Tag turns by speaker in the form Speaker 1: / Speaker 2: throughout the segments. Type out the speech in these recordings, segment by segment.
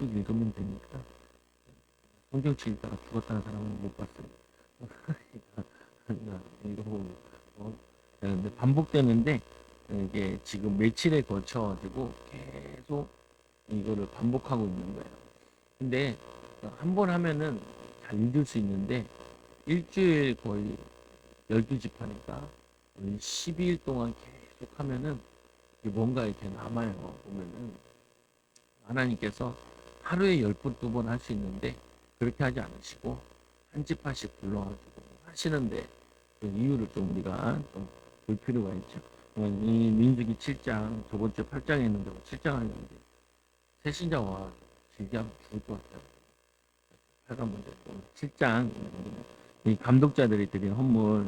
Speaker 1: 대충 읽으면 되니까. 성경치 읽다가 죽었다는 사람은 못 봤어요. 이거 어, 근데 반복되는데 이게 지금 며칠에 걸쳐 가지고 계속 이거를 반복하고 있는 거예요. 근데 한 번 하면은 잘 읽을 수 있는데 일주일 거의 12집 하니까 12일 동안 계속 하면은 뭔가 이렇게 남아요. 보면은 하나님께서 하루에 10번, 2번 할 수 있는데 그렇게 하지 않으시고 한 집하씩 불러가지고 하시는데 그 이유를 좀 우리가 좀 볼 필요가 있죠. 이 민수기 7장, 저번 주 8장에 있는데 7장 하는데 새신자와 길게 하면 죽을 것 같아요. 8강 문제 7장 이 감독자들이 드린 헌물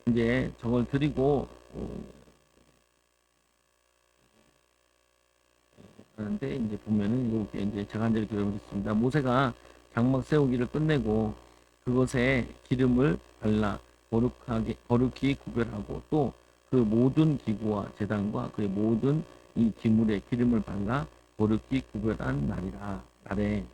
Speaker 1: 이제 저걸 드리고 하는데 이제 보면은 이게 이제 제가 한 대로 기록했습니다. 모세가 장막 세우기를 끝내고 그것에 기름을 발라 거룩히 구별하고 또 그 모든 기구와 제단과 그의 모든 이 기물에 기름을 발라 거룩히 구별한 날이라 날에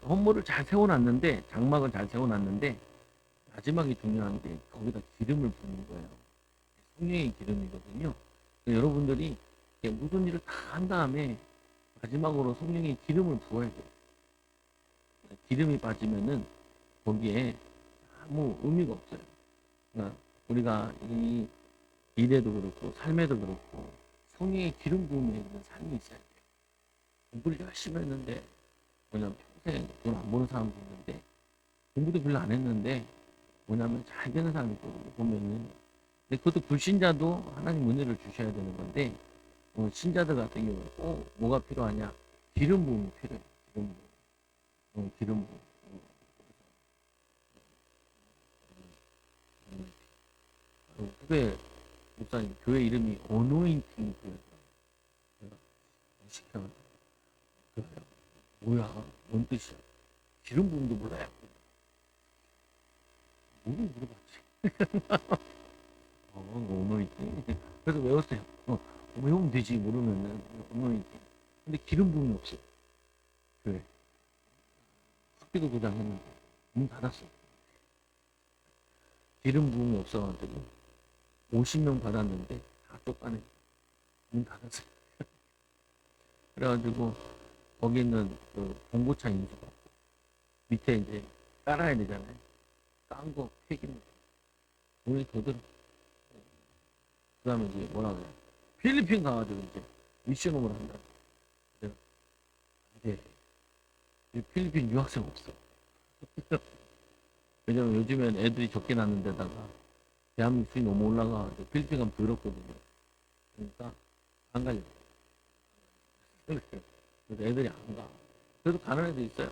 Speaker 1: 헌물을 잘 세워놨는데 장막을 잘 세워놨는데 마지막이 중요한 게 거기다 기름을 붓는 거예요. 성령의 기름이거든요. 여러분들이 모든 일을 다 한 다음에 마지막으로 성령의 기름을 부어야 돼요. 기름이 빠지면은 거기에 아무 의미가 없어요. 그러니까 우리가 이 일에도 그렇고 삶에도 그렇고 성령의 기름 부음에 있는 삶이 있어야 돼요. 공부를 열심히 했는데 뭐냐면 평생 돈 안 버는 사람도 있는데 공부도 별로 안 했는데 뭐냐면 잘 되는 사람이 있거든요. 보면은 근데 그것도 불신자도 하나님 은혜를 주셔야 되는 건데 신자들 같은 경우는 꼭 뭐가 필요하냐? 기름 부음이 필요해요. 기름 부음. 기름 부음. 후배 목사님 교회 이름이 어노인팅 교회더라고요. 내가 무식해가지고 교회야. 뭐야? 뭔 뜻이야? 기름 부음도 몰라요. 뭐를 물어봤지? 어노인팅. 그래서 외웠어요. 외우면 되지 모르면은 어노인팅. 근데 기름 부음이 없어요. 교회. 학교도 도장했는데 문 닫았어. 기름 부음이 없어가지고 50명 받았는데 다 쫓아내. 문 닫았어요. 그래가지고 거기 있는 그 봉고차 인수가 밑에 이제 깔아야 되잖아요. 깐 거 폐기는 돈이 더 들어. 그 다음에 이제 뭐라 그래. 필리핀 가가지고 이제 미션홈을 한다. 내가 이제 필리핀 유학생 없어. 왜냐면 요즘엔 애들이 적게 낳는 데다가 대한민국 수준이 너무 올라가가지고 필리핀 가면 더럽거든요. 그러니까 안 가려고. 그래서 애들이 안 가. 그래도 가는 애들 있어요.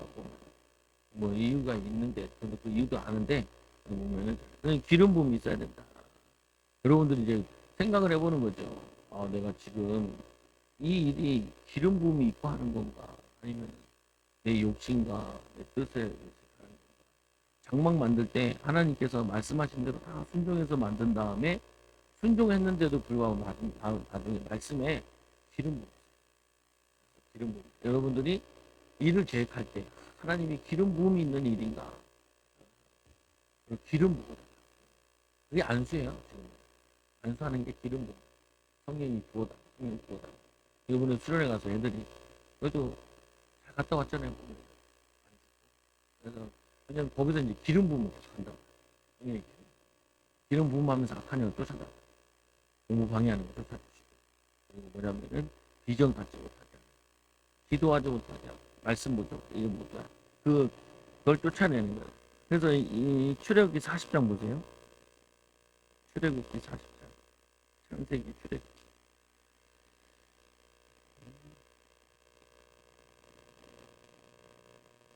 Speaker 1: 뭐 이유가 있는데, 근데 그 이유도 아는데, 보면은 그냥 기름 부음이 있어야 된다. 여러분들이 이제 생각을 해보는 거죠. 아, 내가 지금 이 일이 기름 부음이 있고 하는 건가? 아니면 내 욕심과 내 뜻에 하는 건가? 장막 만들 때 하나님께서 말씀하신 대로 다 순종해서 만든 다음에 순종했는데도 불구하고 나중에 말씀에 기름 부음, 기름 부음. 여러분들이 일을 계획할 때 하나님이 기름 부음이 있는 일인가? 기름 부음. 그게 안수예요. 지금. 안수하는 게 기름 부음. 성령이 부어다. 성령이 부어다. 이번에 수련회 가서 애들이 그래도 잘 갔다 왔잖아요. 그래서 그냥 거기서 이제 기름 부음을 계속 한다고. 성령이 기름 부음하면서 악한 영을 쫓아다. 공부 방해하는 걸 쫓아주시고. 그리고 뭐냐면은 비전 갖지 못하게 하고, 기도하지 못하게 하고, 말씀 못하고, 이런 못하고. 그걸 쫓아내는 거예요. 그래서 이 출애굽기 40장 보세요. 출애굽기 40장. 창세기 출애굽기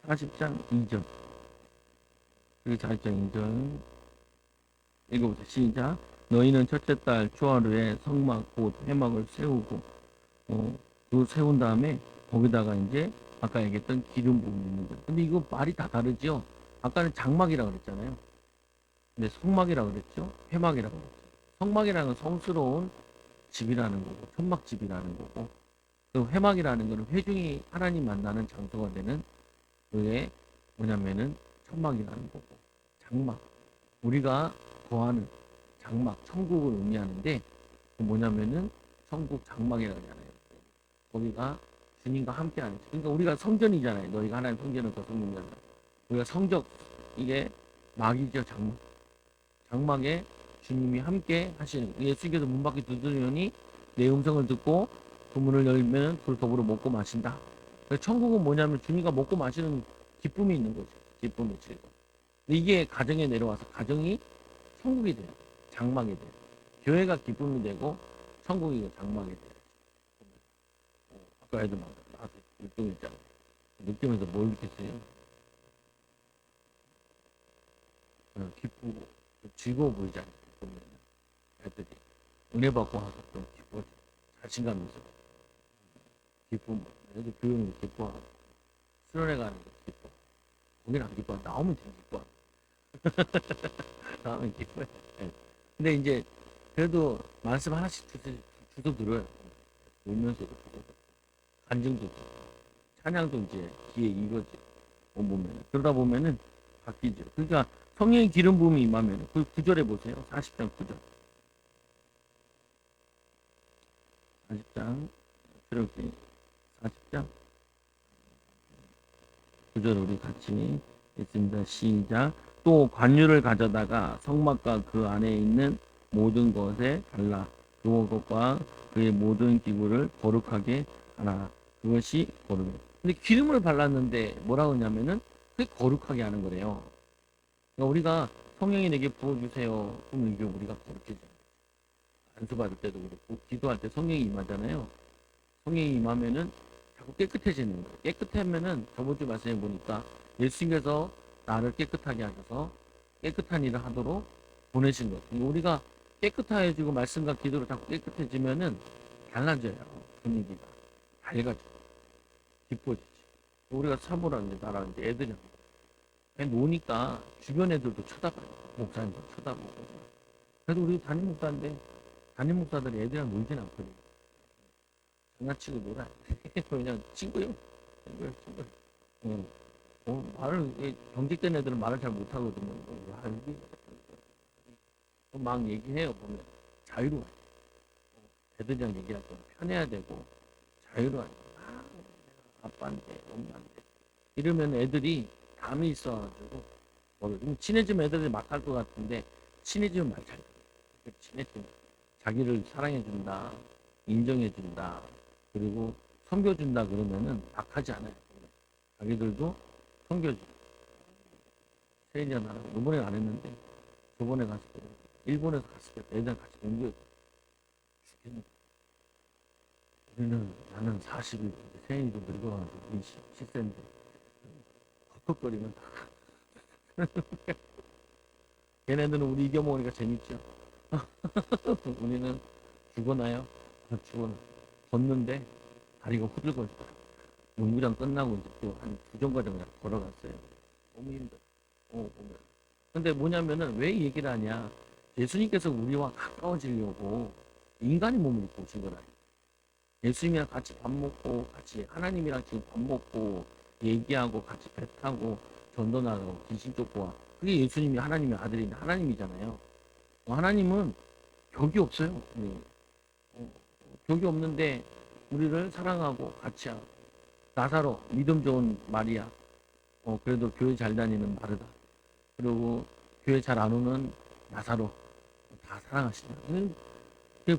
Speaker 1: 40장 2절. 그리고 40장 2절. 읽어보세요. 시작. 너희는 첫째 달 초하루에 성막 곧 회막을 세우고 그 세운 다음에 거기다가 이제 아까 얘기했던 기름 부음이 있는 거예요. 근데 이거 말이 다 다르죠. 아까는 장막이라고 그랬잖아요. 근데 성막이라고 그랬죠? 회막이라고 그랬죠. 성막이라는 건 성스러운 집이라는 거고 천막집이라는 거고, 그 회막이라는 거는 회중이 하나님 만나는 장소가 되는 그게 뭐냐면은 천막이라는 거고, 장막, 우리가 거하는 장막, 천국을 의미하는데 그 뭐냐면은 천국 장막이라고 하잖아요. 거기가 주님과 함께하는, 그러니까 우리가 성전이잖아요. 너희가 하나님 성전을 거성문이잖아요. 우리가 성적, 이게 막이죠. 장막. 장막에 주님이 함께 하시는, 예수께서 문 밖에 두드리니 내 음성을 듣고 그 문을 열면 둘 더불어 먹고 마신다. 천국은 뭐냐면 주님과 먹고 마시는 기쁨이 있는 거죠. 기쁨이 즐거움. 근데 이게 가정에 내려와서 가정이 천국이 돼요. 장막이 돼요. 교회가 기쁨이 되고 천국이 장막이 돼요. 아까 애들 막 나한테 느낌있잖아요. 느끼면서 뭘 느꼈어요? 기쁘고 즐거워 보이잖아요. 보면 애들이 은혜 받고 와서 좀 기뻐, 자신감 있어. 기쁨, 애들 교육을 기뻐하고 수련회 가는 거 기뻐. 거기는 안 기뻐. 나오면 되게 기뻐. 나오면 기뻐해. 네. 근데 이제 그래도 말씀 하나씩 주워 들어요. 울면서도 간증도 찬양도 이제 귀에 익어지 보면, 그러다 보면은 바뀌죠. 그러니까 성령의 기름 부음이 임하면 그 9절에 보세요. 40장 9절. 40장 그렇게 40장 9절 우리 같이 읽습니다. 시작. 또 관유를 가져다가 성막과 그 안에 있는 모든 것에 발라 그것과 그의 모든 기구를 거룩하게 하라. 그것이 거룩해. 근데 기름을 발랐는데 뭐라고 하냐면은 그게 거룩하게 하는 거래요. 그러니까 우리가 성령이 내게 부어주세요. 그럼 이게 우리가 거룩해져요. 안수 받을 때도 그렇고 기도할 때 성령이 임하잖아요. 성령이 임하면은 자꾸 깨끗해지는 거예요. 깨끗하면은 저번 주 말씀해 보니까 예수님께서 나를 깨끗하게 하셔서 깨끗한 일을 하도록 보내신 거예요. 그러니까 우리가 깨끗해지고 말씀과 기도로 자꾸 깨끗해지면은 달라져요. 분위기가 밝아져. 기뻐지지. 우리가 사모라 이제 나랑 이제 애들이 노니까 주변 애들도 쳐다봐요. 목사님도 쳐다보고. 그래도 우리 담임 목사인데 담임 목사들이 애들이랑 놀진 않거든요. 장난치고 놀아요. 그냥 친구요. 친구요. 응. 말을, 경직된 애들은 말을 잘 못하거든요. 막 얘기해요, 보면. 자유로워요. 애들이랑 얘기할 때 편해야 되고, 자유로워요. 아빠한테, 엄마한테. 이러면 애들이 감이 있어가지고, 친해지면 애들이 막 할 것 같은데, 친해지면 말 잘 들어요. 친해지면. 자기를 사랑해준다, 인정해준다, 그리고 섬겨준다 그러면은 막 하지 않아요. 자기들도 섬겨주고. 세인이랑 나랑 이번에 안 했는데, 저번에 갔을 때, 일본에서 갔을 때 애들 같이 공부해. 죽겠네. 나는 40일, 세인이도 늙어가지고 27세인데, 헉헉거리면 걔네들은 우리 이겨먹으니까 재밌죠. 우리는 죽어나요? 죽어나. 걷는데 다리가 후들거려. 농구장 끝나고 이제 또 한 두 정거장 걸어갔어요. 너무 힘들어. 보면. 근데 뭐냐면은 왜 얘기를 하냐? 예수님께서 우리와 가까워지려고 인간의 몸을 입고 오신 거라. 예수님이랑 같이 밥 먹고 같이 하나님이랑 지금 밥 먹고 얘기하고 같이 배 타고 전도 나가고 귀신 쫓고 와. 그게 예수님이 하나님의 아들인 하나님이잖아요. 하나님은 격이 없어요. 격이 없는데 우리를 사랑하고 같이 하고. 나사로 믿음 좋은 마리아, 그래도 교회 잘 다니는 마르다, 그리고 교회 잘 안 오는 나사로 다 사랑하시냐.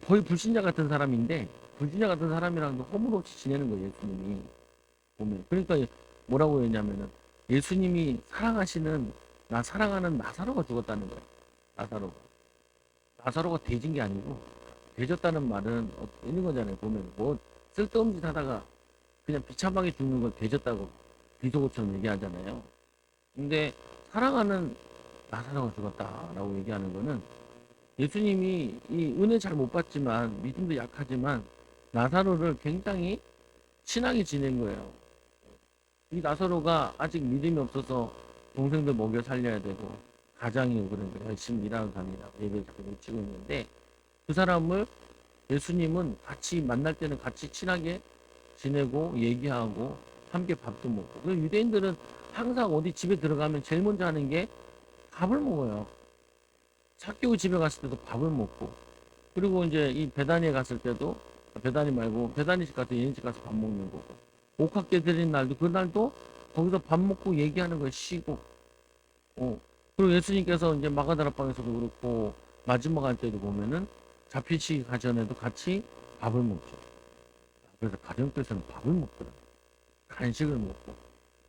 Speaker 1: 거의 불신자 같은 사람인데 불신자 같은 사람이랑도 허물 없이 지내는 거예요. 예수님이 보면. 그러니까 뭐라고 했냐면은 예수님이 사랑하시는, 나 사랑하는 나사로가 죽었다는 거예요. 나사로가 돼진 게 아니고, 돼졌다는 말은 있는 거잖아요. 보면 뭐 쓸데없는 짓 하다가 그냥 비참하게 죽는 걸 돼졌다고 비속어처럼 얘기하잖아요. 근데 사랑하는 나사로가 죽었다라고 얘기하는 거는 예수님이 이 은혜 잘 못 받지만 믿음도 약하지만 나사로를 굉장히 친하게 지낸 거예요. 이 나사로가 아직 믿음이 없어서 동생들 먹여 살려야 되고 가장이고 그러니까 열심히 일하는 사람이라고 예배를 자꾸 외치고 있는데 그 사람을 예수님은 같이 만날 때는 같이 친하게 지내고 얘기하고 함께 밥도 먹고 그 유대인들은 항상 어디 집에 들어가면 제일 먼저 하는 게 밥을 먹어요. 사개오 집에 갔을 때도 밥을 먹고 그리고 이제 이 베다니에 갔을 때도 베다니 말고 베다니 집 가서 얘네 집 가서 밥 먹는 거고 옥합계 드린 날도 그날도 거기서 밥 먹고 얘기하는 거 쉬고 그리고 예수님께서 이제 마가다락방에서도 그렇고 마지막 할 때도 보면은 잡히시기 전에도 같이 밥을 먹죠. 그래서 가정교회에서는 밥을 먹더라. 간식을 먹고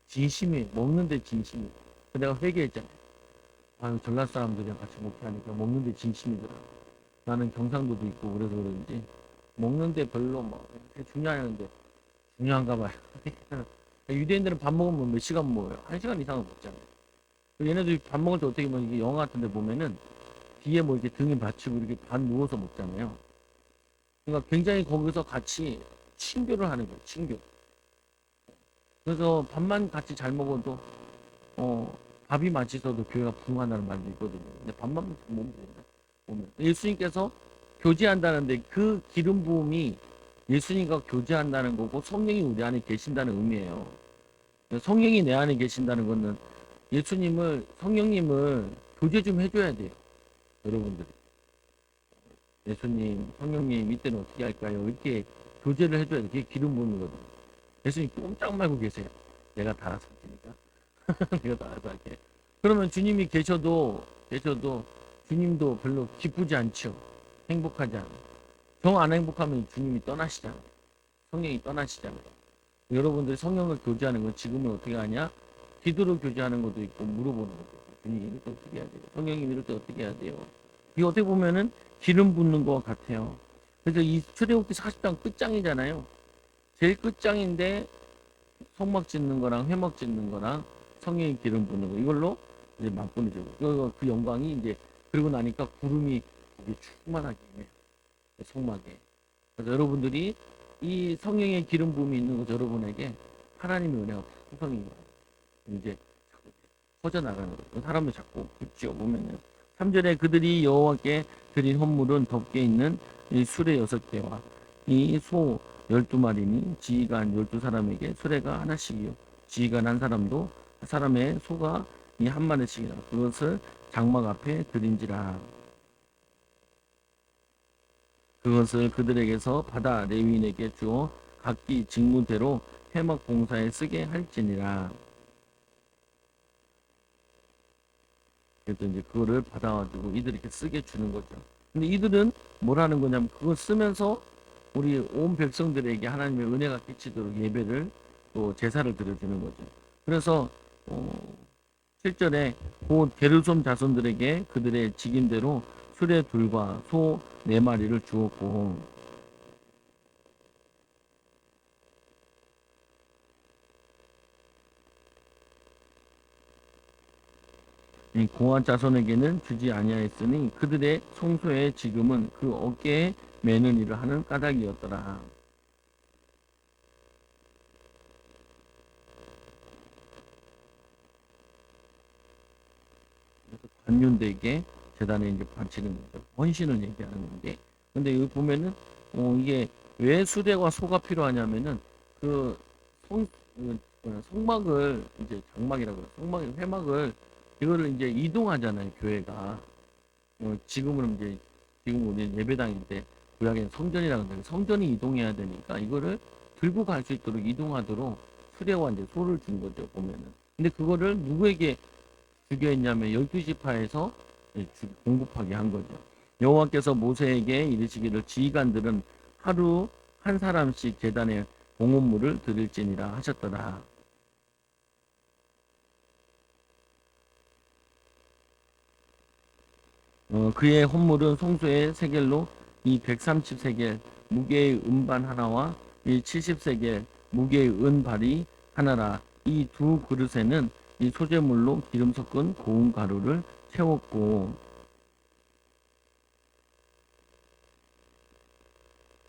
Speaker 1: 진심이 먹는데 진심이. 내가 회개했잖아요. 아유 전라 사람들이랑 같이 목회하니까 먹는데 진심이더라. 나는 경상도도 있고 그래서 그런지 먹는데 별로 막 중요한데 중요한가 봐요. 유대인들은 밥 먹으면 몇 시간 먹어요? 1시간 이상은 먹잖아요. 얘네들이 밥 먹을 때 어떻게 보면 이게 영화 같은 데 보면은 뒤에 뭐 이렇게 등에 받치고 이렇게 반 누워서 먹잖아요. 그러니까 굉장히 거기서 같이 친교를 하는 거예요. 친교. 그래서 밥만 같이 잘 먹어도 밥이 맛있어도 교회가 부흥한다는 말도 있거든요. 근데 밥만 잘 먹으면 된다. 보면 예수님께서 교제한다는데 그 기름 부음이 예수님과 교제한다는 거고 성령이 우리 안에 계신다는 의미예요. 성령이 내 안에 계신다는 것은 예수님을 성령님을 교제 좀 해줘야 돼요. 여러분들이 예수님 성령님 이때는 어떻게 할까요? 이렇게 교제를 해줘야 돼. 그게 기름 부음이거든요. 예수님 꼼짝 말고 계세요. 내가 달아서 할 테니까. 내가 달아서 할게. 그러면 주님이 계셔도 주님도 별로 기쁘지 않죠. 행복하지 않아요. 정 안 행복하면 주님이 떠나시잖아요. 성령이 떠나시잖아요. 여러분들이 성령을 교제하는 건 지금은 어떻게 하냐? 기도로 교제하는 것도 있고 물어보는 것도 있고 주님 이럴 때 어떻게 해야 돼요? 성령님 이럴 때 어떻게 해야 돼요? 이게 어떻게 보면은 기름 붓는 것 같아요. 그래서 이 출애굽기 40장 끝장이잖아요. 제일 끝장인데 성막 짓는 거랑 회막 짓는 거랑 성령의 기름 붓는 거 이걸로 이제 맛보이죠. 그 영광이 이제 그러고 나니까 구름이 거기 충만하게 해요. 성막에. 그래서 여러분들이 이 성령의 기름 부음이 있는 것 여러분에게 하나님의 은혜가 풍성인 거예요. 이제 자꾸 퍼져나가는 거예요. 사람을 자꾸 붙지어 보면은 3절에 그들이 여호와께 드린 헌물은 덮개 있는 이 수레 6개와 이 소 12마리니 지휘관 12사람에게 수레가 하나씩이요. 지휘관 한 사람도 사람의 소가 이 한 마리씩이라 그것을 장막 앞에 드린지라. 그것을 그들에게서 받아 레위인에게 주어 각기 직무대로 회막 봉사에 쓰게 할지니라. 그래서 이제 그거를 받아가지고 이들에게 쓰게 주는 거죠. 근데 이들은 뭘 하는 거냐면 그걸 쓰면서 우리 온 백성들에게 하나님의 은혜가 끼치도록 예배를 또 제사를 드려주는 거죠. 그래서 7절에 곧 게르솜 자손들에게 그들의 직임대로 수레 둘과 소 4마리를 주었고 이 고한 자손에게는 주지 아니하였으니 그들의 성소의 지금은 그 어깨에 매는 일을 하는 까닭이었더라. 그래서 관윤대에게 재단에 이제 바치는 거죠. 헌신을 얘기하는 건데, 근데 여기 보면은 이게 왜 수레와 소가 필요하냐면은 그 성, 성막을 이제 장막이라고 해요. 성막의 회막을 이거를 이제 이동하잖아요, 교회가. 지금은 이제 지금 우리 예배당인데 구약에는 성전이라고 하는데 성전이 이동해야 되니까 이거를 들고 갈 수 있도록 이동하도록 수레와 이제 소를 준 거죠, 보면은. 근데 그거를 누구에게 주게 했냐면 12지파에서 공급하게 한 거죠. 여호와께서 모세에게 이르시기를 지휘관들은 하루 한 사람씩 제단에 공헌물을 드릴지니라 하셨더라. 그의 헌물은 송수의 세겔로 이 130세겔 무게의 은반 하나와 이 70세겔 무게의 은발이 하나라. 이 두 그릇에는 이 소재물로 기름 섞은 고운 가루를 채웠고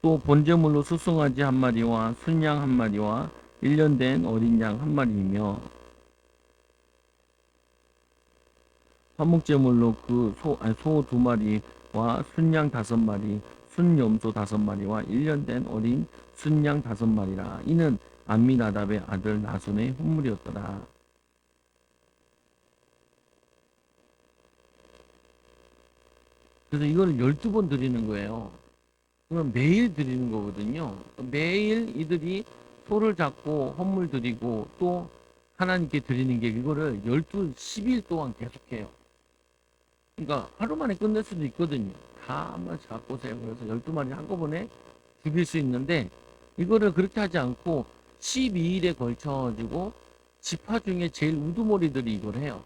Speaker 1: 또 번제물로 수송아지 한 마리와 순양 한 마리와 1년 된 어린 양 한 마리이며 화목제물로 그 소 2마리와 순양 5마리, 순염소 5마리와 1년 된 어린 순양 5마리라. 이는 암미나답의 아들 나손의 헌물이었더라. 그래서 이걸 12번 드리는 거예요. 그러면 매일 드리는 거거든요. 매일 이들이 소를 잡고 헌물 드리고 또 하나님께 드리는 게 이거를 10일 동안 계속해요. 그러니까 하루 만에 끝낼 수도 있거든요. 다 한 번씩 갖고 오세요. 그래서 12마리 한꺼번에 죽일 수 있는데 이거를 그렇게 하지 않고 12일에 걸쳐가지고 지파 중에 제일 우두머리들이 이걸 해요.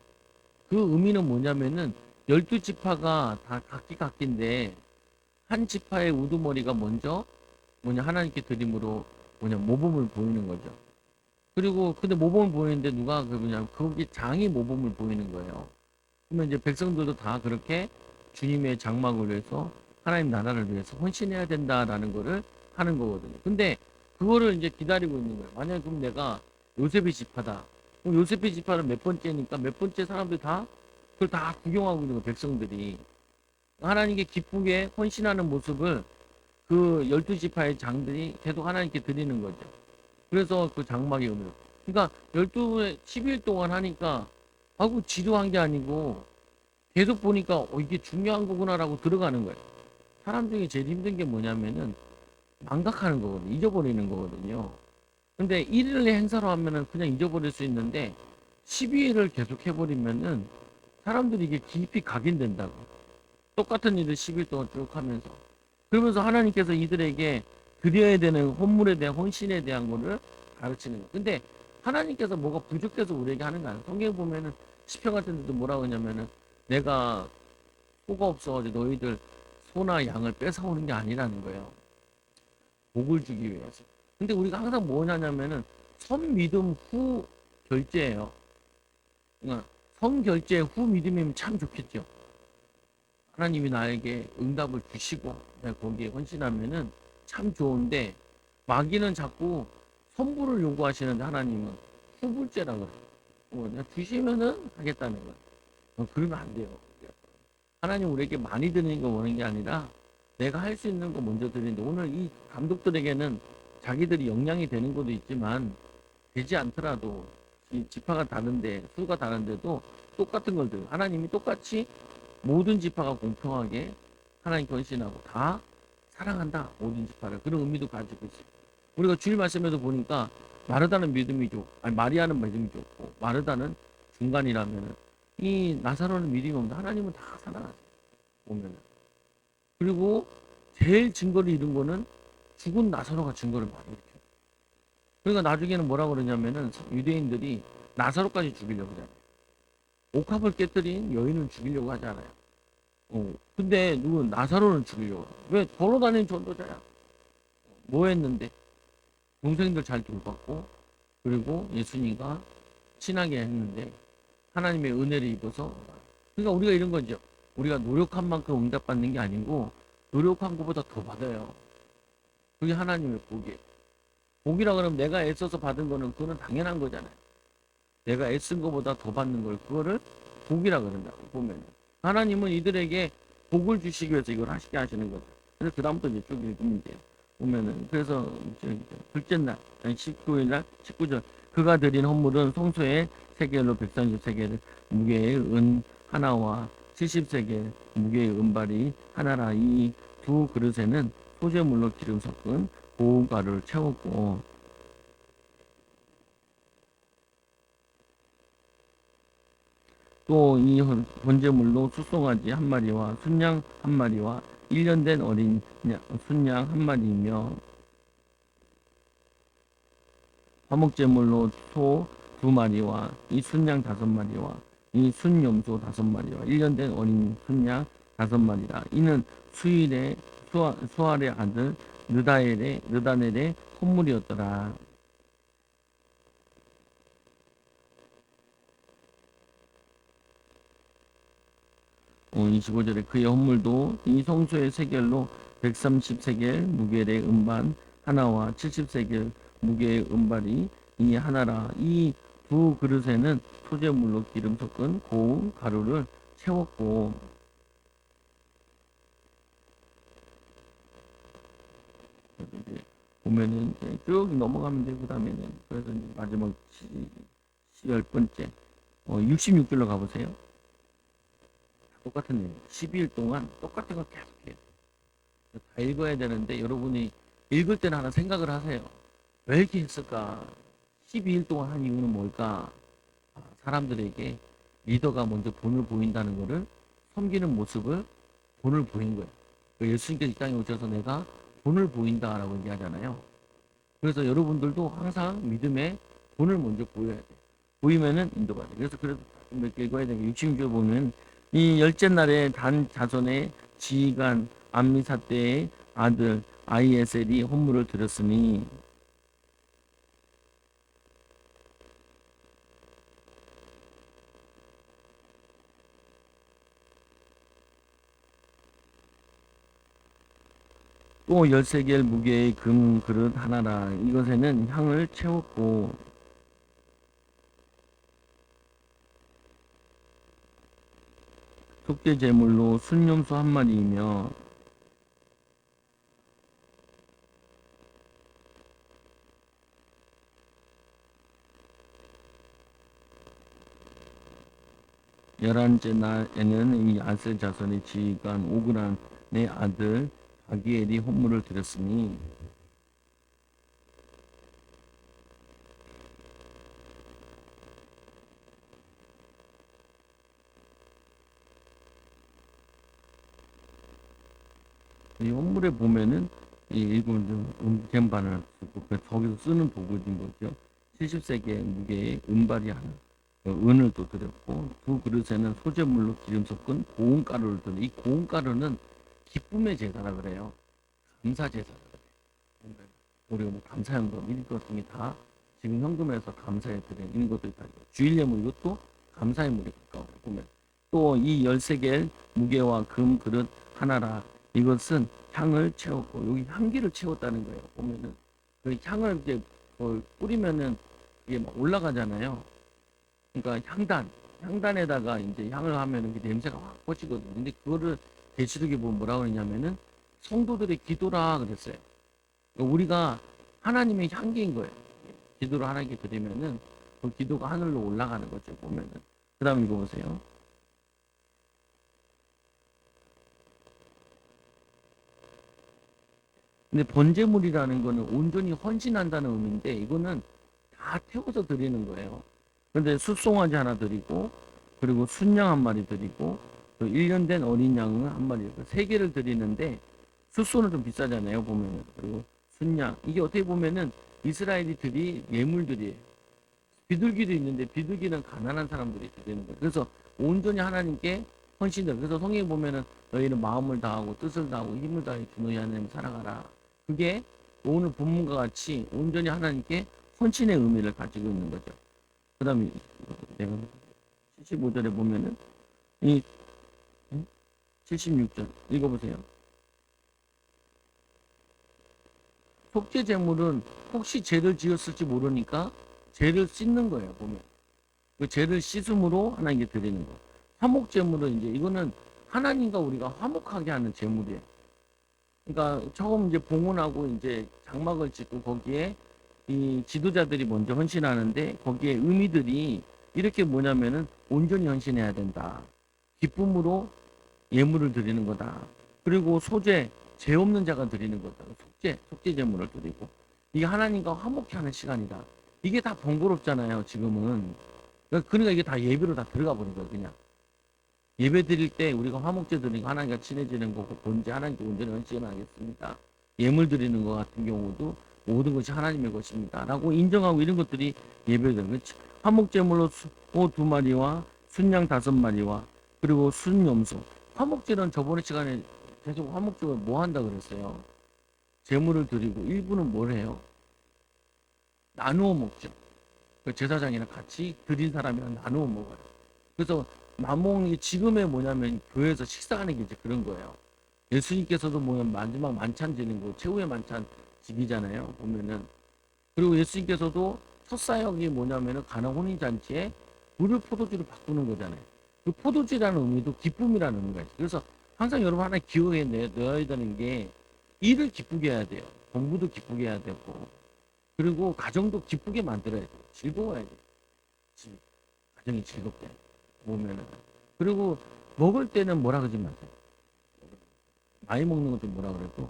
Speaker 1: 그 의미는 뭐냐면은 12지파가 다 각기인데 한 지파의 우두머리가 먼저 하나님께 드림으로 모범을 보이는 거죠. 그리고 근데 모범을 보이는데 누가 거기 장이 모범을 보이는 거예요. 그러면 이제 백성들도 다 그렇게 주님의 장막을 위해서 하나님 나라를 위해서 헌신해야 된다라는 거를 하는 거거든요. 근데 그거를 이제 기다리고 있는 거예요. 만약에 그럼 내가 요셉의 지파다. 그럼 요셉의 지파는 몇 번째니까 몇 번째 사람들 다 그걸 다 구경하고 있는 거예요. 백성들이. 하나님께 기쁘게 헌신하는 모습을 그 12지파의 장들이 계속 하나님께 드리는 거죠. 그래서 그 장막이 오면. 그러니까 10일 동안 하니까 아이고 지루한 게 아니고 계속 보니까 이게 중요한 거구나라고 들어가는 거예요. 사람 중에 제일 힘든 게 뭐냐면은 망각하는 거거든요. 잊어버리는 거거든요. 근데 1일의 행사로 하면은 그냥 잊어버릴 수 있는데 12일을 계속 해버리면은 사람들이 이게 깊이 각인된다고. 똑같은 일을 10일 동안 쭉 하면서. 그러면서 하나님께서 이들에게 드려야 되는 헌물에 대한 헌신에 대한 거를 가르치는 거예요. 근데 하나님께서 뭐가 부족해서 우리에게 하는 거 아니에요. 성경에 보면은 시편 같은 데도 뭐라고 하냐면은 내가 소가 없어가지고 너희들 소나 양을 뺏어오는 게 아니라는 거예요. 복을 주기 위해서. 근데 우리가 항상 뭐냐면은 선 믿음 후 결제예요. 그러니까 선 결제 후 믿음이면 참 좋겠죠. 하나님이 나에게 응답을 주시고 내가 거기에 헌신하면은 참 좋은데 마귀는 자꾸 선불을 요구하시는데 하나님은 후불제라 그래요. 그냥 주시면은 하겠다는 거예요. 그러면 안 돼요. 하나님 우리에게 많이 드리는 거 원하는 게 아니라 내가 할 수 있는 거 먼저 드리는데 오늘 이 감독들에게는 자기들이 역량이 되는 것도 있지만 되지 않더라도 이 지파가 다른데 수가 다른데도 똑같은 걸 드려요. 하나님이 똑같이 모든 지파가 공평하게 하나님께 헌신하고 다 사랑한다. 모든 지파를. 그런 의미도 가지고 있어요. 우리가 주일 말씀에도 보니까 마르다는 믿음이 좋고 마리아는 믿음이 좋고 마르다는 중간이라면은 이 나사로는 믿음이 없는데 하나님은 다 사랑하세요. 보면은. 그리고 제일 증거를 이룬 거는 죽은 나사로가 증거를 많이 일으켜요. 그러니까 나중에는 뭐라 그러냐면은 유대인들이 나사로까지 죽이려고 하잖아요. 옥합을 깨뜨린 여인을 죽이려고 하잖아요. 근데 나사로는 죽이려고. 왜? 걸어다니는 전도자야. 뭐 했는데? 동생들 잘 돌봤고, 그리고 예수님과 친하게 했는데, 하나님의 은혜를 입어서. 그러니까 우리가 이런 거죠. 우리가 노력한 만큼 응답받는 게 아니고, 노력한 것보다 더 받아요. 그게 하나님의 복이에요. 복이라 그러면 내가 애써서 받은 거는 그거는 당연한 거잖아요. 내가 애쓴 것보다 더 받는 걸 그거를 복이라 그런다고 보면 하나님은 이들에게 복을 주시기 위해서 이걸 하시게 하시는 거죠. 그래서 그 다음부터 이제 쭉 읽으면 돼요. 보면은 그래서 둘째 날 19일 날 19절 그가 드린 헌물은 송소의 세겔로 130세겔 무게의 은 하나와 70세겔 무게의 은발이 하나라. 이 두 그릇에는 소재물로 기름 섞은 고운 가루를 채웠고 또 이 번제물로 숫송아지 한 마리와 순양 한 마리와 1년 된 어린 순양 한 마리이며 화목제물로 소 2마리와 이 순양 5마리와 이 순염소 5마리와 1년 된 어린 순양 5마리라. 이는 수알의 아들 느다넬의 헌물이었더라. 25절에 그의 헌물도 이 성소의 세겔로 130세겔 무게의 음반 하나와 70세겔 무게의 음발이 이 하나라. 이 두 그릇에는 소재물로 기름 섞은 고운 가루를 채웠고, 그래서 이제 보면은 이제 쭉 넘어가면 되고, 그다음에는 그래서 이제 마지막 10번째 66줄로 가보세요. 똑같은 내용. 12일 동안 똑같은 걸 계속 해요. 다 읽어야 되는데 여러분이 읽을 때는 하나 생각을 하세요. 왜 이렇게 했을까? 12일 동안 한 이유는 뭘까? 사람들에게 리더가 먼저 본을 보인다는 것을, 섬기는 모습을 본을 보인 거예요. 예수님께서 이 땅에 오셔서 내가 본을 보인다라고 얘기하잖아요. 그래서 여러분들도 항상 믿음에 본을 먼저 보여야 돼. 보이면은 인도가 돼. 그래서 몇 개 읽어야 되는 게 66절 보면, 이 열째 날에 단 자손의 지휘관 암미사 때의 아들 아이에셀이 헌물을 드렸으니, 또 13개의 무게의 금 그릇 하나라. 이것에는 향을 채웠고, 속죄 제물로 순념소 한 마리이며, 열한째 날에는 이 아셀 자손의 지휘관 오그란의 아들 아기엘이 헌물을 드렸으니, 이 헌물에 보면은 이 일본 음gem반을 쓰고, 거기서 쓰는 도구인 거죠. 70세계 무게의 은발이 하나, 은을 또 드렸고, 두 그릇에는 소재물로 기름 섞은 고운 가루를 드려. 이 고운 가루는 기쁨의 제사라 그래요. 감사 제사라 그래요. 우리가 뭐 감사연금 이런 것 같은 게 다 지금 현금에서 감사해 드리는 이런 것들이 다 주일 예물, 이것도 감사의 물에 가까워요. 보면 또 이 13개의 무게와 금 그릇 하나라. 이것은 향을 채웠고, 여기 향기를 채웠다는 거예요. 보면은 그 향을 이제 뿌리면은 이게 막 올라가잖아요. 그러니까 향단에다가 이제 향을 하면은 그 냄새가 확 퍼지거든요. 근데 그거를 계시록에 보면 뭐라고 그러냐면은 성도들의 기도라 그랬어요. 그러니까 우리가 하나님의 향기인 거예요. 기도를 하나님께 드리면은 그 기도가 하늘로 올라가는 거죠. 보면은. 그 다음 읽어보세요. 근데 번제물이라는 거는 온전히 헌신한다는 의미인데, 이거는 다 태워서 드리는 거예요. 근데 숫송아지 하나 드리고, 그리고 순양 한 마리 드리고, 또 1년 된 어린 양은 한 마리, 세 개를 드리는데, 숫소는 좀 비싸잖아요, 보면은. 그리고 순양. 이게 어떻게 보면은 이스라엘이 드릴 예물들이에요. 비둘기도 있는데, 비둘기는 가난한 사람들이 드리는 거예요. 그래서 온전히 하나님께 헌신들. 그래서 성경에 보면은 너희는 마음을 다하고 뜻을 다하고 힘을 다해 주 너희 하나님 사랑하라. 그게 오늘 본문과 같이 온전히 하나님께 헌신의 의미를 가지고 있는 거죠. 그 다음에 내가 75절에 보면은 이 76절 읽어보세요. 속죄 제물은 혹시 죄를 지었을지 모르니까 죄를 씻는 거예요. 보면 그 죄를 씻음으로 하나님께 드리는 거. 화목 제물은 이제 이거는 하나님과 우리가 화목하게 하는 제물이에요. 그러니까 처음 이제 봉헌하고 이제 장막을 짓고 거기에 이 지도자들이 먼저 헌신하는데, 거기에 의미들이 이렇게 뭐냐면은 온전히 헌신해야 된다. 기쁨으로 예물을 드리는 거다. 그리고 소재, 죄 없는 자가 드리는 거다. 속죄 제물을 드리고. 이게 하나님과 화목케 하는 시간이다. 이게 다 번거롭잖아요, 지금은. 그러니까 이게 다 예배로 다 들어가 버린 거예요, 그냥. 예배 드릴 때 우리가 화목제 드리고 하나님과 친해지는 거고, 본제 하나님께 온전히 헌신하겠습니다. 예물 드리는 것 같은 경우도 모든 것이 하나님의 것입니다. 라고 인정하고, 이런 것들이 예배를 드리는 거죠. 화목제물로 소 2마리와 순양 5마리와 그리고 순염소. 화목제는 저번에 시간에 계속 화목제를 뭐 한다 그랬어요. 제물을 드리고 일부는 뭘 해요? 나누어 먹죠. 그 제사장이랑 같이 드린 사람이랑 나누어 먹어요. 그래서 마몽이 지금의 뭐냐면 교회에서 식사하는 게 이제 그런 거예요. 예수님께서도 뭐냐면 마지막 만찬 드리는 거, 최후의 만찬 지기잖아요. 보면은. 그리고 예수님께서도 첫 사역이 뭐냐면은 가나 혼인잔치에 물을 포도주로 바꾸는 거잖아요. 그 포도주라는 의미도 기쁨이라는 의미가 있어요. 그래서 항상 여러분 하나 기억에 넣어야 되는 게 일을 기쁘게 해야 돼요. 공부도 기쁘게 해야 되고 그리고 가정도 기쁘게 만들어야 돼요. 즐거워야 돼요. 가정이 즐겁게 보면은 그리고 먹을 때는 뭐라 그러지 마세요. 많이 먹는 것도 뭐라 그래도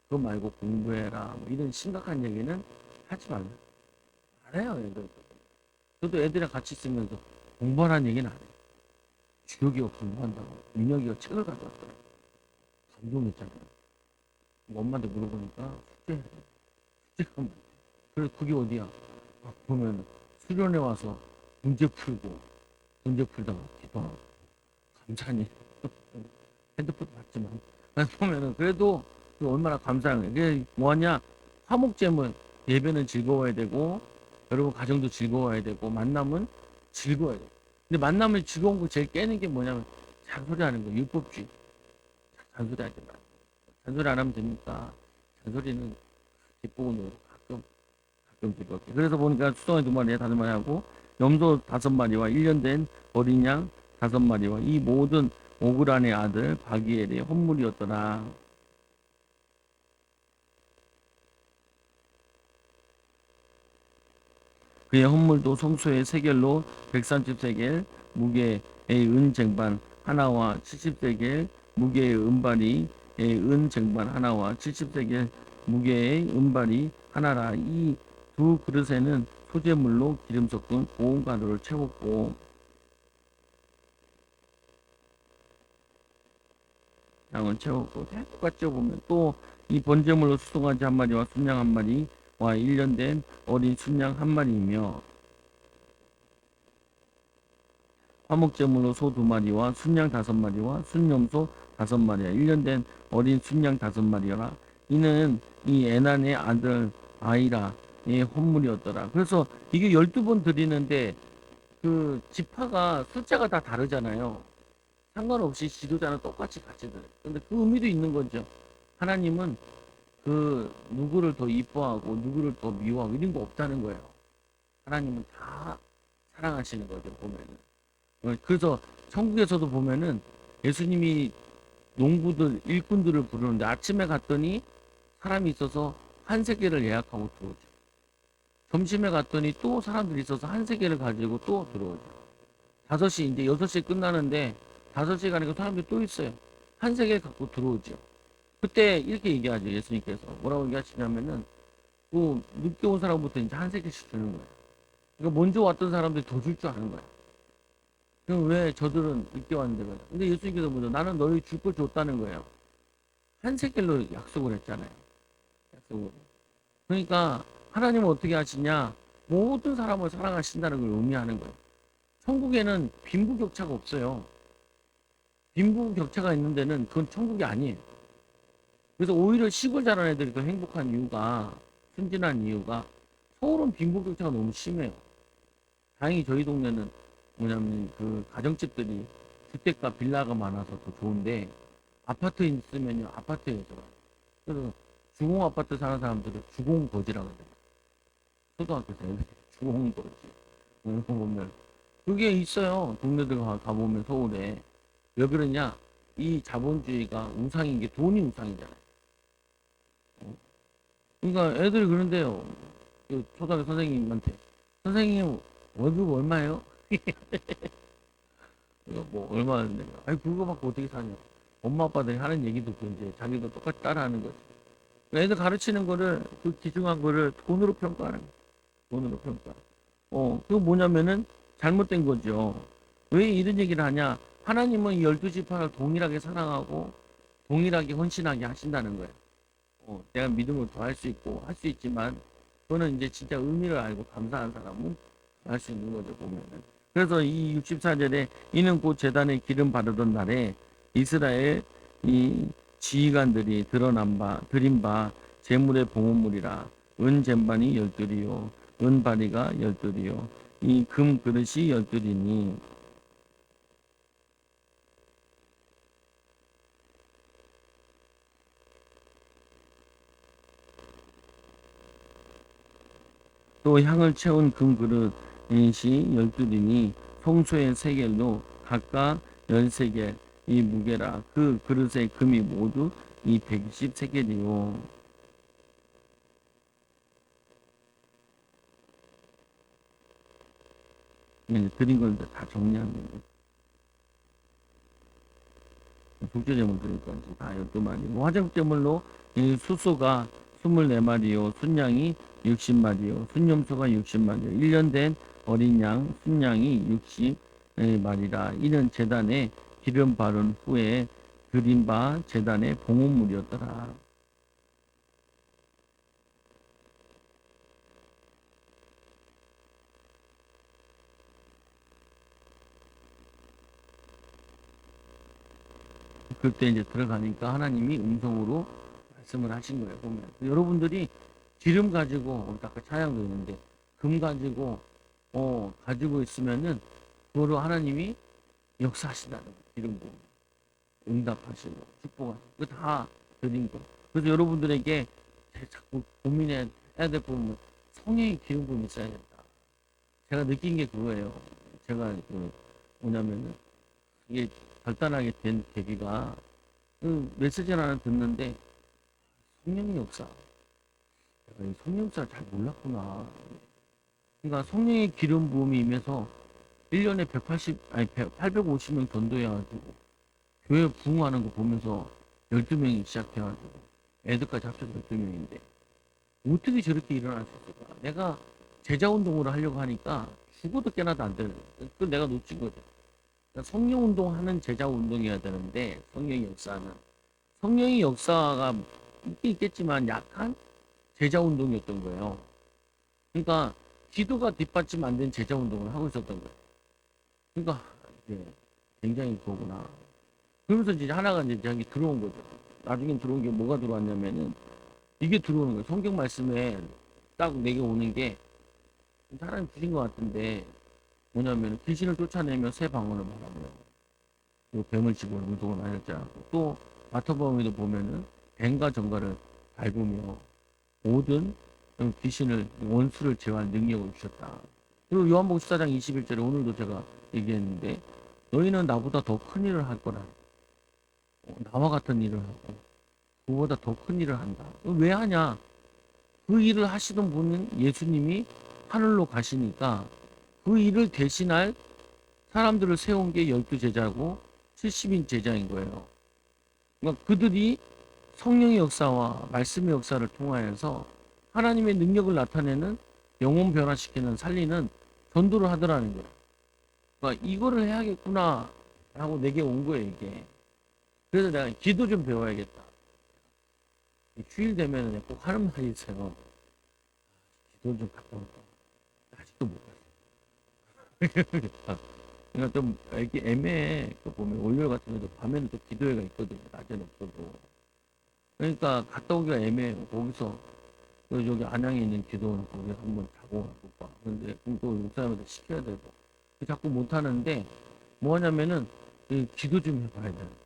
Speaker 1: 그거 말고 공부해라 뭐 이런 심각한 얘기는 하지 말라. 안 해요 애들. 저도 애들이랑 같이 있으면서 공부하라는 얘기는 안 해요. 주혁이가 공부한다고 민혁이가 책을 가져왔더라. 감동했잖아요. 엄마한테 물어보니까 숙제가 많대. 그래 그게 어디야? 보면 수련회 와서 문제 풀고 문제 풀다가 기도하고 감사하니 핸드폰 봤지만 보면은 그래도 얼마나 감사한 거예요. 그게 뭐하냐? 화목제물 예배는 즐거워야 되고 여러분 가정도 즐거워야 되고 만남은 즐거워야 돼요. 근데 만남을 즐거운 거 제일 깨는 게 뭐냐면 잔소리하는 거 율법주의. 잔소리하지 마. 잔소리 안 하면 됩니까? 잔소리는 뒷부분으로 가끔 즐겁게. 그래서 보니까 수송아지 2마리에 5마리하고 염소 5마리와 1년 된 어린 양 5마리와 이 모든 오그란의 아들 바기엘의 헌물이었더라. 그의 헌물도 성소의 세겔로 130세겔 무게의 은 쟁반 하나와 70세겔 무게의 은발이 은 쟁반 하나와 70세겔 무게의 은발이 하나라. 이 두 그릇에는 소재물로 기름 섞은 고운 가루를 채웠고 양을 채웠고 똑같이 보면 또 이 번제물로 수송아지 1마리와 순양 1마리와 1년 된 어린 순양 1마리이며 화목제물로 소 2마리와 순양 5마리와 순염소 5마리와 1년 된 어린 순양 5마리라. 이는 이 에난의 아들 아이라의 헌물이었더라. 그래서 이게 12번 드리는데 그 지파가 숫자가 다 다르잖아요. 상관없이 지도자는 똑같이 같이 드려요. 근데 그 의미도 있는 거죠. 하나님은 그 누구를 더 이뻐하고 누구를 더 미워하고 이런 거 없다는 거예요. 하나님은 다 사랑하시는 거죠, 보면은. 그래서 천국에서도 보면은 예수님이 농부들, 일꾼들을 부르는데 아침에 갔더니 사람이 있어서 한 세계를 예약하고 들어오죠. 점심에 갔더니 또 사람들이 있어서 한 세계를 가지고 또 들어오죠. 5시, 이제 6시에 끝나는데 5시에 가니까 사람들이 또 있어요. 한 세계 갖고 들어오죠. 그때 이렇게 얘기하죠, 예수님께서. 뭐라고 얘기하시냐면은, 그 늦게 온 사람부터 이제 한 세계씩 주는 거예요. 그러니까 먼저 왔던 사람들이 더 줄 줄 아는 거예요. 그럼 왜 저들은 늦게 왔는데 그래? 근데 예수님께서 뭐죠? 나는 너희 줄 걸 줬다는 거예요. 한 세겔로 약속을 했잖아요. 약속을. 그러니까 하나님은 어떻게 하시냐? 모든 사람을 사랑하신다는 걸 의미하는 거예요. 천국에는 빈부격차가 없어요. 빈부격차가 있는 데는 그건 천국이 아니에요. 그래서 오히려 시골 자란 애들이 더 행복한 이유가 순진한 이유가 서울은 빈부격차가 너무 심해요. 다행히 저희 동네는 뭐냐면 그 가정집들이 주택가 빌라가 많아서 더 좋은데 아파트에 있으면요 아파트에 살아요. 그래서 주공 아파트 사는 사람들은 주공 거지라고 그래요. 초등학교에서 주공 거지. 보면 그게 있어요. 동네들 가보면 서울에 왜 그러냐? 이 자본주의가 우상인 게 돈이 우상이잖아요. 그러니까 애들이 그런데요. 그 초등학교 선생님한테 선생님 월급 얼마예요? 뭐 얼마인데? 아니 그거 받고 어떻게 사냐? 엄마 아빠들이 하는 얘기도 그 이제 자기도 똑같이 따라하는 거지. 애들 가르치는 거를 그 기중한 거를 돈으로 평가하는 거야. 돈으로 평가. 그거 뭐냐면은 잘못된 거죠. 왜 이런 얘기를 하냐? 하나님은 이 12지파를 동일하게 사랑하고 동일하게 헌신하게 하신다는 거예요. 내가 믿음을 더할 수 있고 할 수 있지만 그거는 이제 진짜 의미를 알고 감사한 사람은 할 수 있는 거죠 보면은. 그래서 이 64절에 이는 곧 제단에 기름 바르던 날에 이스라엘 이 지휘관들이 드린 바 제물의 봉헌물이라. 은 쟁반이 12이요 은 바리가 12이요 이 금 그릇이 12이니 또 향을 채운 금 그릇이 12이니 성소의 세겔로 각각 13개 이 무게라. 그 그릇의 금이 모두 이 120세겔이요. 이제 드린 걸 다 정리하면 속죄제물 드릴 건 다 12마리고, 화장제물로 이 수소가 24마리요, 순양이 60마리요, 순염소가 60마리요, 1년 된 어린 양 순양이 60마리라. 이는 제단에 기름 바른 후에 드린 바 제단의 봉헌물이었더라. 그때 이제 들어가니까 하나님이 음성으로 말씀을 하신 거예요. 보면 여러분들이 기름 가지고 아까 찬양도 있는데 금 가지고 가지고 있으면은 그거로 하나님이 역사하신다는 거예요. 기름 부음 응답하시고 축복하시고 그거 다 드린 거. 그래서 여러분들에게 자꾸 고민해야 될 부분은 성령의 기름 부음이 있어야 된다. 제가 느낀 게 그거예요. 제가 뭐냐면은 이게 결단하게 된 계기가 메시지를 하나 듣는데 성령 역사. 내가 이 성령 역사를 잘 몰랐구나. 그러니까 성령의 기름 부음이 임해서 1년에 850명 전도해가지고 교회 부흥하는 거 보면서 12명이 시작해가지고 애들까지 합쳐서 12명인데 어떻게 저렇게 일어날 수 있을까? 내가 제자운동을 하려고 하니까 죽어도 깨나도 안 되는 거야. 그걸 내가 놓친 거죠. 그러니까 성령 운동하는 제자 운동이어야 되는데 성령의 역사는 성령의 역사가 있긴 있겠지만 약한 제자 운동이었던 거예요. 그러니까 기도가 뒷받침 안 된 제자 운동을 하고 있었던 거예요. 그러니까 이제 굉장히 그거구나. 그러면서 이제 하나가 이제 저기 들어온 거죠. 나중에 들어온 게 뭐가 들어왔냐면은 이게 들어오는 거예요. 성경 말씀에 딱 내게 오는 게 사람이 부신 것 같은데 뭐냐면 귀신을 쫓아내며 새 방언을 말하며 또 뱀을 치고 운동을 많이 했지 않고 또 마태복음에도 보면은 뱀과 전갈을 밟으며 모든 귀신을 원수를 제어할 능력을 주셨다. 그리고 요한복음 14장 21절에 오늘도 제가 얘기했는데 너희는 나보다 더 큰 일을 할 거라. 나와 같은 일을 하고 그보다 더 큰 일을 한다. 왜 하냐? 그 일을 하시던 분은 예수님이 하늘로 가시니까 그 일을 대신할 사람들을 세운 게 12제자고 70인 제자인 거예요. 그러니까 그들이 성령의 역사와 말씀의 역사를 통하여서 하나님의 능력을 나타내는 영혼 변화시키는 살리는 전도를 하더라는 거예요. 그러니까 이거를 해야겠구나 하고 내게 온 거예요, 이게. 그래서 내가 기도 좀 배워야겠다. 주일 되면 꼭 하는 말이 있어요. 기도 좀 갔다 올까. 아직도 못 갔어. 그러니까 좀 이렇게 애매해. 또 보면 월요일 같은 경우도 밤에는 또 기도회가 있거든요. 낮에는 없어도. 그러니까 갔다 오기가 애매해요. 거기서 여기 안양에 있는 기도원 거기 한번 자고 가볼까. 근데 또 목사님한테 시켜야 되고. 자꾸 못 하는데 뭐냐면은 기도 좀 해봐야 되는데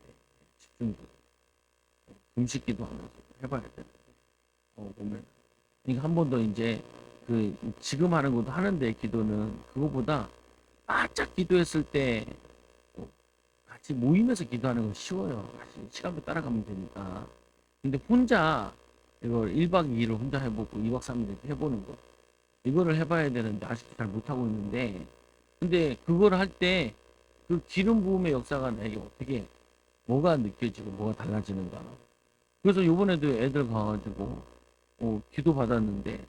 Speaker 1: 집중도 음식 기도하면서 해봐야 되는데 보면 그러니까 한 번 더 이제 지금 하는 것도 하는데 기도는 그거보다 바짝 기도했을 때 같이 모이면서 기도하는 건 쉬워요. 같이 시간표 따라가면 되니까. 근데 혼자 이걸 1박 2일을 혼자 해보고 2박 3일 해보는 거 이거를 해봐야 되는데 아직도 잘 못하고 있는데 근데 그걸 할 때 그 기름 부음의 역사가 내게 어떻게 뭐가 느껴지고 뭐가 달라지는가. 그래서 요번에도 애들 가가지고 기도 받았는데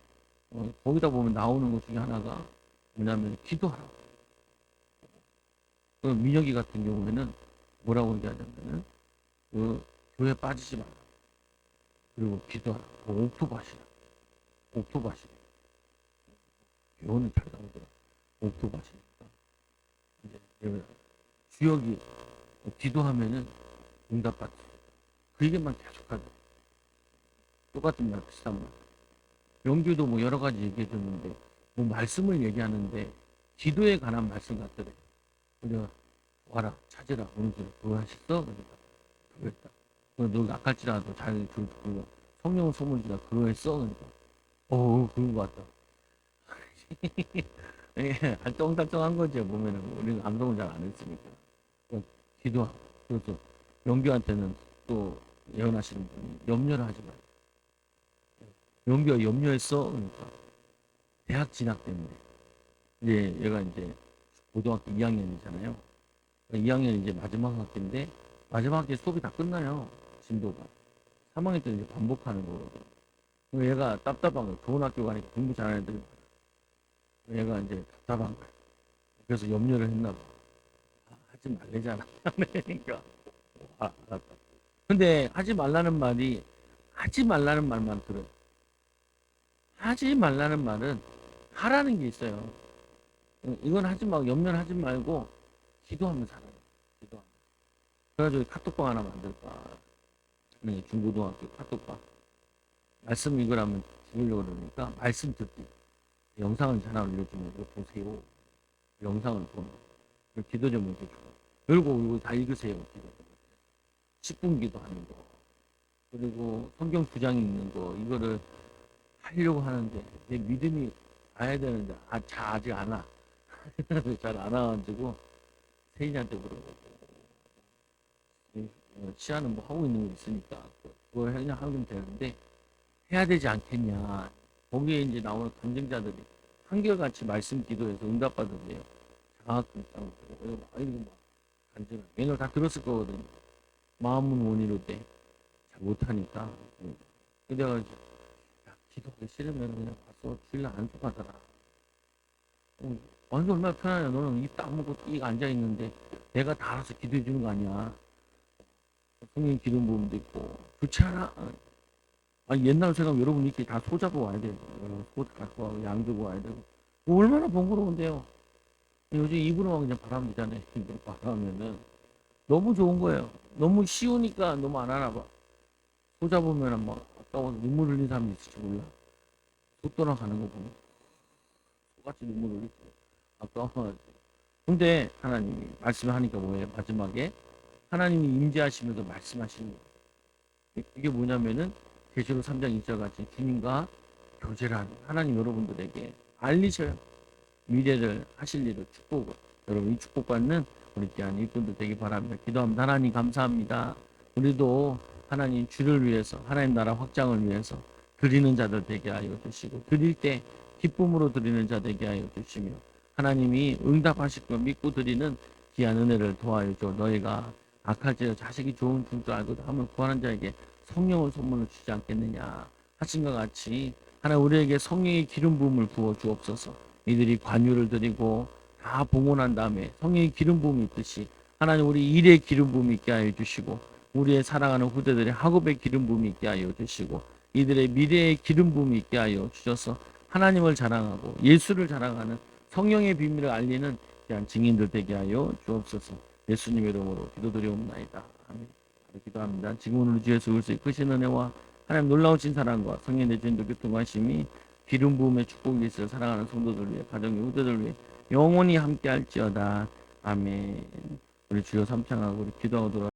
Speaker 1: 거기다 보면 나오는 것 중에 하나가 뭐냐면 기도하라. 민혁이 같은 경우에는 뭐라고 얘기하냐면은 교회 빠지지 마라. 그리고 기도하라. 옥토바시라. 옥토바시래. 교훈은 잘 나오더라. 옥토바시니까. 이제 주역이 기도하면은 응답받지. 그 얘기만 계속하죠. 똑같은 말, 비슷한 말. 영규도 뭐 여러 가지 얘기해줬는데, 뭐 말씀을 얘기하는데, 기도에 관한 말씀 같더래. 우리가 와라, 찾으라, 오늘도 그거 하셨어? 그러니까, 그거 했다. 너 낙할지라도 잘 들고, 성령 소문지다 그거 했어? 그러니까, 그런 거 같다. 예, 알똥달똥한 거죠, 보면은. 우리는 감동을 잘 안 했으니까. 기도하고. 그래서 영규한테는 또 예언하시는 분이 염려를 하지 말고. 영규가 염려했어. 그러니까 대학 진학 때문에. 이제 얘가 이제 고등학교 2학년이잖아요. 2학년 이제 마지막 학기인데 마지막 학기 수업이 다 끝나요. 진도가. 3학년 때 이제 반복하는 거거든. 얘가 답답한 거야. 좋은 학교 가니까 공부 잘하는 애들이 많아. 얘가 이제 답답한 거야. 그래서 염려를 했나 봐. 아, 하지 말래잖아. 그러니까. 아, 알았다. 근데 하지 말라는 말만 들어요. 하지 말라는 말은 하라는 게 있어요. 이건 하지 말고, 염려는 하지 말고, 기도하면 살아요. 기도하면. 그래가지고 카톡방 하나 만들까. 네, 중고등학교 카톡방. 말씀 읽으라면 죽으려고 그러니까, 말씀 듣기. 영상을 하나 올려주면, 이거 보세요. 영상을 보면. 기도 좀 해주고. 그리고 이거 다 읽으세요. 기도. 10분 기도하는 거. 그리고 성경 2장 읽는 거. 이거를 하려고 하는데, 내 믿음이 가야 되는데, 아직 안 와. 잘 안 와가지고, 세인한테 물어보고, 시아는 뭐 하고 있는 거 있으니까, 그걸 그냥 하면 되는데, 해야 되지 않겠냐. 거기에 이제 나오는 간증자들이 한결같이 말씀 기도해서 응답받으세요. 장학금 있다고 그러고, 이거 뭐, 간증을. 얘네가 다 들었을 거거든요. 마음은 원이로 돼. 잘 못하니까. 그래가 기도하기 싫으면 그냥 가서 주일날 안수받아라. 완전 얼마나 편하냐. 너는 입 다물고 띠가 앉아있는데 내가 다 알아서 기도해 주는 거 아니야. 성령 기름 부음도 있고. 좋지 않아? 아니, 옛날 생각하면 여러분 이렇게 다 소잡고 와야 돼요. 소 갖고 와고 양 들고 와야 되고. 얼마나 번거로운데요. 요즘 입으로만 그냥 바라면 되잖아요. 입으로 바라면은. 너무 좋은 거예요. 너무 쉬우니까 너무 안 하나 봐. 소 잡으면 막 아까워서 눈물 흘린 사람이 있을지 몰라. 소 떠나가는 거 보면. 소같이 눈물 흘리고. 아까워. 근데 하나님이 말씀하니까 뭐예요? 마지막에 하나님이 임재하시면서 말씀하시는 거예요. 이게 뭐냐면은 계시록 3장 2절 같이 주님과 교제를 하는 하나님 여러분들에게 알리셔요. 미래를 하실 일을 축복을. 여러분 이 축복받는 우리 귀한 일꾼들 되기 바랍니다. 기도합니다. 하나님 감사합니다. 우리도 하나님 주를 위해서 하나님 나라 확장을 위해서 드리는 자들 되게 하여 주시고 드릴 때 기쁨으로 드리는 자 되게 하여 주시며 하나님이 응답하실 것 믿고 드리는 귀한 은혜를 도와여 줘. 너희가 악할지라 자식이 좋은 줄 알고 하면 구하는 자에게 성령을 선물로 주지 않겠느냐 하신 것 같이 하나님 우리에게 성령의 기름 부음을 부어 주옵소서. 이들이 관유를 드리고 다 봉헌한 다음에 성령의 기름 부음이 있듯이 하나님 우리 일의 기름 부음이 있게 하여 주시고 우리의 사랑하는 후대들의 학업의 기름 부음이 있게 하여 주시고 이들의 미래의 기름 부음이 있게 하여 주셔서 하나님을 자랑하고 예수를 자랑하는 성령의 비밀을 알리는 귀한 증인들 되게 하여 주옵소서. 예수님의 이름으로 기도드리옵나이다. 아멘. 기도합니다. 지금 오늘 주 예수 그리스도의 크신 은혜와 하나님 놀라우신 사랑과 성령의 주인도 교통하심이 기름 부음의 축복이 있어 사랑하는 성도들 위해 가정의 후대들 위해 영원히 함께 할지어다. 아멘. 우리 주여 삼창하고 우리 기도하고 돌아